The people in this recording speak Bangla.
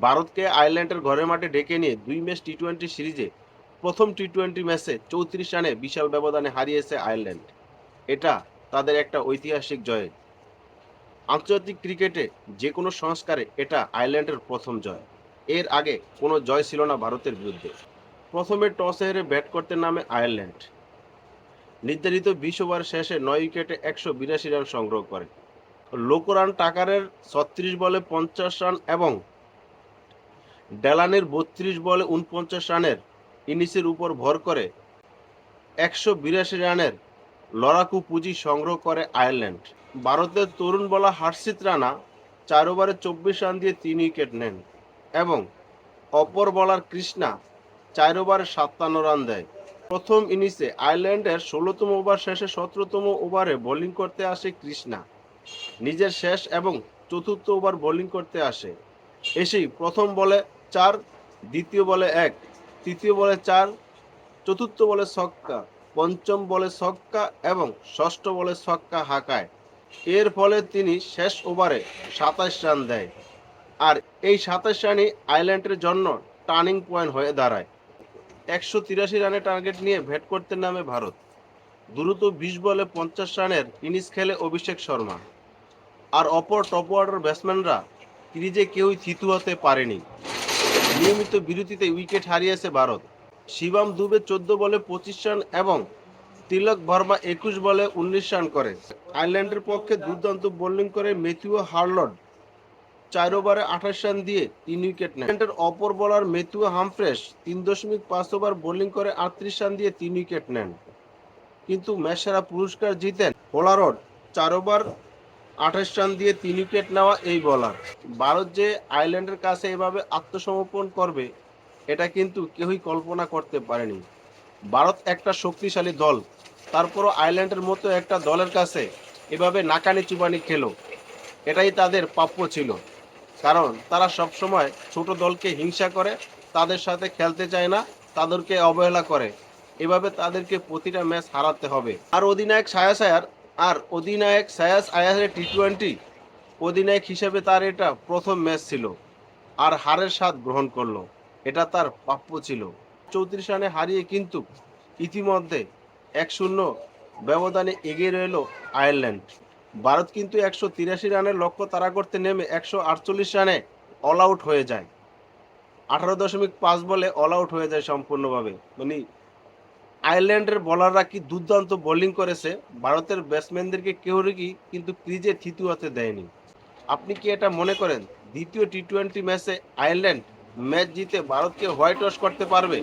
ভারতকে আয়ারল্যান্ডের ঘরের মাঠে ডেকে নিয়ে ২ ম্যাচ টি-২০ সিরিজে প্রথম টি-২০ ম্যাচে ৩৪ রানে বিশাল ব্যবধানে হারিয়েছে আয়ারল্যান্ড। এটা তাদের একটা ঐতিহাসিক জয়। আন্তর্জাতিক ক্রিকেটে যেকোনো সংস্কারে এটা আয়ারল্যান্ডের প্রথম জয়। এর আগে কোনো জয় ছিল না ভারতের বিরুদ্ধে। প্রথমে টসে হেরে ব্যাট করতে নামে আয়ারল্যান্ড। নির্ধারিত ২০ ওভার শেষে ৯ উইকেটে ১৮২ রান সংগ্রহ করে। লোকরান টাকারের ৩৬ বলে ৫০ রান এবং ডেলানের ৩২ বলে ৪৯ রানের ইনিংসের উপর ভর করে ১৮২ রানের লড়াকু পুঁজি সংগ্রহ করে আয়ারল্যান্ড। ভারতের তরুণ বোলার হর্ষিত রানা ৪ ওভারে ২৪ রান দিয়ে ৩ উইকেট নেন এবং অপর বোলার কৃষ্ণা ৪ ওভারে ৫৭ রান দেয়। প্রথম ইনিংসে আয়ারল্যান্ডের ১৬তম ওভার শেষে ১৭তম ওভারে বোলিং করতে আসে কৃষ্ণা। নিজের শেষ এবং চতুর্থ ওভার বোলিং করতে আসে। এসেই প্রথম বলে ৪, দ্বিতীয় বলে ১, তৃতীয় বলে ৪, চতুর্থ বলে ছক্কা, পঞ্চম বলে ছক্কা এবং ষষ্ঠ বলে ছক্কা হাঁকায়। এর ফলে তিনি শেষ ওভারে ২৭ রান দেয়। আর এই ২৭ রানই আয়ারল্যান্ডের জন্য টার্নিং পয়েন্ট হয়ে দাঁড়ায়। ১৮৩ রানের টার্গেট নিয়ে ব্যাট করতে নামে ভারত। দ্রুত ২০ বলে ৫০ রানের ইনিংস খেলে অভিষেক শর্মা। আর অপর টপ অর্ডার ব্যাটসম্যানরা ক্রিজে কেউই থিতু হতে পারেনি। নিয়মিত বিরতিতে উইকেট হারিয়েছে ভারত। শিবম দুবে ১৪ বলে ২৫ রান এবং তিলক ভার্মা ২১ বলে ১৯ রান করে। আয়ারল্যান্ডের পক্ষে দুর্দান্ত বোলিং করে ম্যাথিউ হার্লড ৪ ওভারে ২৮ রান দিয়ে ৩ উইকেট নেন। আয়ারল্যান্ডের অপর bowler Matthew Humphreys ৩.৫ over bowling করে ৩৮ রান দিয়ে ৩ উইকেট নেন। কিন্তু ম্যাচ সেরা পুরস্কার জিতেন পোলারড ৪ ওভার ২৮ রান দিয়ে ৩ উইকেট নেওয়া এই বোলার। ভারত যে আয়ারল্যান্ডের কাছে এভাবে আত্মসমর্পণ করবে এটা কিন্তু কেউই কল্পনা করতে পারেনি। ভারত একটা শক্তিশালী দল, তারপরও আয়ারল্যান্ডের মতো একটা দলের কাছে এভাবে নাকানি চুবানি খেলো, এটাই তাদের প্রাপ্য ছিল। কারণ তারা সবসময় ছোট দলকে হিংসা করে, তাদের সাথে খেলতে চায় না, তাদেরকে অবহেলা করে। এভাবে তাদেরকে প্রতিটা ম্যাচ হারাতে হবে। অধিনায়ক শ্রেয়াস আয়ারের টি-২০ অধিনায়ক হিসেবে তার এটা প্রথম ম্যাচ ছিল আর হারের স্বাদ গ্রহণ করলো। এটা তার প্রাপ্য ছিল। ৩৪ রানে হারিয়ে কিন্তু ইতিমধ্যে ১-০ ব্যবধানে এগিয়ে রইল আয়ারল্যান্ড। ভারত কিন্তু ১৮৩ রানের লক্ষ্য তাড়া করতে নেমে ১৪৮ রানে অল আউট হয়ে যায়। ১৮.৫ বলে অল আউট হয়ে যায় সম্পূর্ণভাবে। মানে আয়ারল্যান্ডের বোলাররা কি দুর্দান্ত বোলিং করেছে, ভারতের ব্যাটসম্যানদেরকে কেউই কিন্তু ক্রিজে থিতু হতে দেয়নি। আপনি কি এটা মনে করেন দ্বিতীয় টি-২০ ম্যাচে আয়ারল্যান্ড ম্যাচ জিতে ভারতকে হোয়াইট ওয়াশ করতে পারবে?